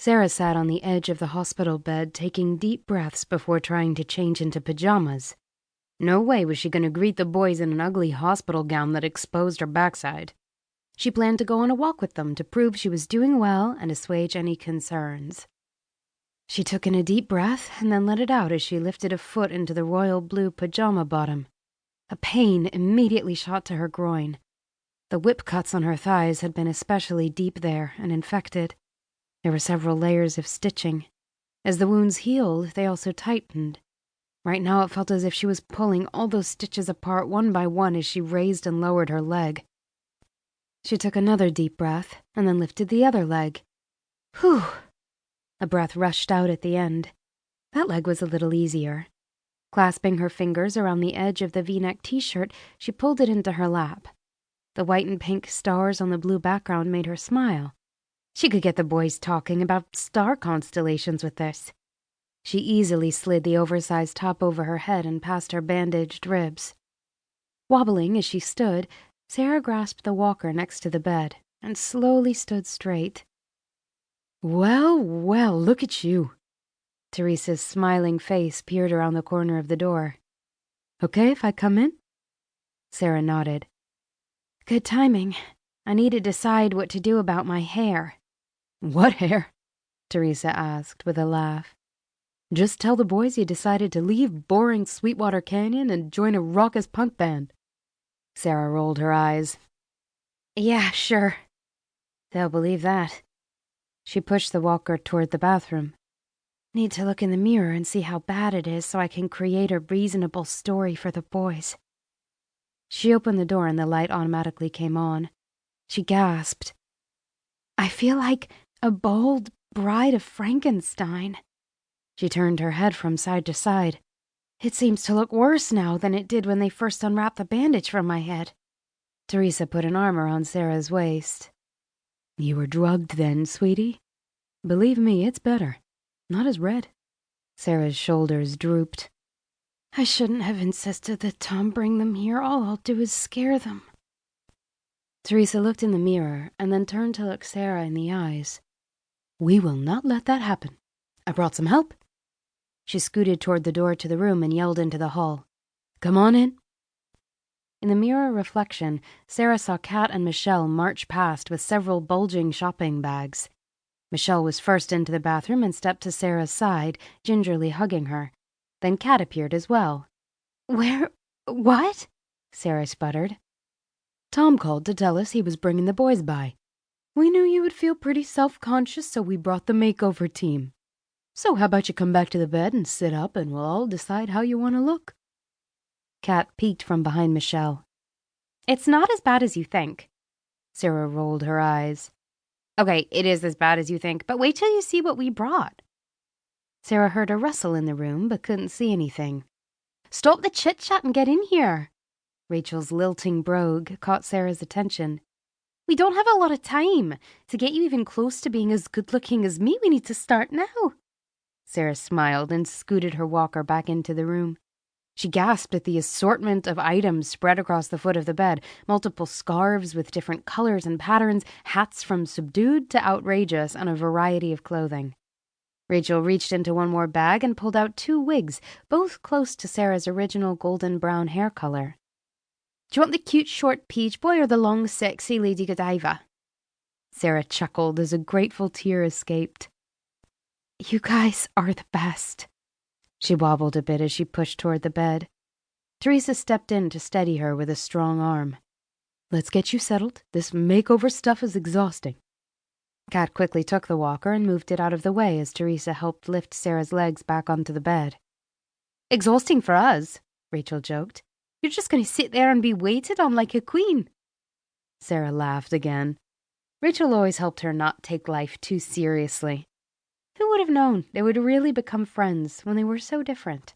Sarah sat on the edge of the hospital bed, taking deep breaths before trying to change into pajamas. No way was she going to greet the boys in an ugly hospital gown that exposed her backside. She planned to go on a walk with them to prove she was doing well and assuage any concerns. She took in a deep breath and then let it out as she lifted a foot into the royal blue pajama bottom. A pain immediately shot to her groin. The whip cuts on her thighs had been especially deep there and infected. There were several layers of stitching. As the wounds healed, they also tightened. Right now it felt as if she was pulling all those stitches apart one by one as she raised and lowered her leg. She took another deep breath and then lifted the other leg. Whew! A breath rushed out at the end. That leg was a little easier. Clasping her fingers around the edge of the V-neck t-shirt, she pulled it into her lap. The white and pink stars on the blue background made her smile. She could get the boys talking about star constellations with this. She easily slid the oversized top over her head and past her bandaged ribs. Wobbling as she stood, Sarah grasped the walker next to the bed and slowly stood straight. Well, well, look at you. Theresa's smiling face peered around the corner of the door. Okay if I come in? Sarah nodded. Good timing. I need to decide what to do about my hair. What hair? Theresa asked with a laugh. Just tell the boys you decided to leave boring Sweetwater Canyon and join a raucous punk band. Sarah rolled her eyes. Yeah, sure. They'll believe that. She pushed the walker toward the bathroom. Need to look in the mirror and see how bad it is so I can create a reasonable story for the boys. She opened the door and the light automatically came on. She gasped. I feel like a bold bride of Frankenstein. She turned her head from side to side. It seems to look worse now than it did when they first unwrapped the bandage from my head. Theresa put an arm around Sarah's waist. You were drugged then, sweetie? Believe me, it's better. Not as red. Sarah's shoulders drooped. I shouldn't have insisted that Tom bring them here. All I'll do is scare them. Theresa looked in the mirror and then turned to look Sarah in the eyes. We will not let that happen. I brought some help. She scooted toward the door to the room and yelled into the hall. Come on in. In the mirror reflection, Sarah saw Kat and Michelle march past with several bulging shopping bags. Michelle was first into the bathroom and stepped to Sarah's side, gingerly hugging her. Then Kat appeared as well. What? Sarah sputtered. Tom called to tell us he was bringing the boys by. We knew you would feel pretty self-conscious, so we brought the makeover team. So how about you come back to the bed and sit up and we'll all decide how you want to look? Kat peeked from behind Michelle. It's not as bad as you think. Sarah rolled her eyes. Okay, it is as bad as you think, but wait till you see what we brought. Sarah heard a rustle in the room, but couldn't see anything. Stop the chit-chat and get in here. Rachel's lilting brogue caught Sarah's attention. We don't have a lot of time. To get you even close to being as good-looking as me, we need to start now. Sarah smiled and scooted her walker back into the room. She gasped at the assortment of items spread across the foot of the bed, multiple scarves with different colors and patterns, hats from subdued to outrageous, and a variety of clothing. Rachel reached into one more bag and pulled out 2 wigs, both close to Sarah's original golden brown hair color. Do you want the cute short peach boy or the long sexy Lady Godiva? Sarah chuckled as a grateful tear escaped. You guys are the best. She wobbled a bit as she pushed toward the bed. Theresa stepped in to steady her with a strong arm. Let's get you settled. This makeover stuff is exhausting. Kat quickly took the walker and moved it out of the way as Theresa helped lift Sarah's legs back onto the bed. Exhausting for us, Rachel joked. You're just going to sit there and be waited on like a queen. Sarah laughed again. Rachel always helped her not take life too seriously. Who would have known they would really become friends when they were so different?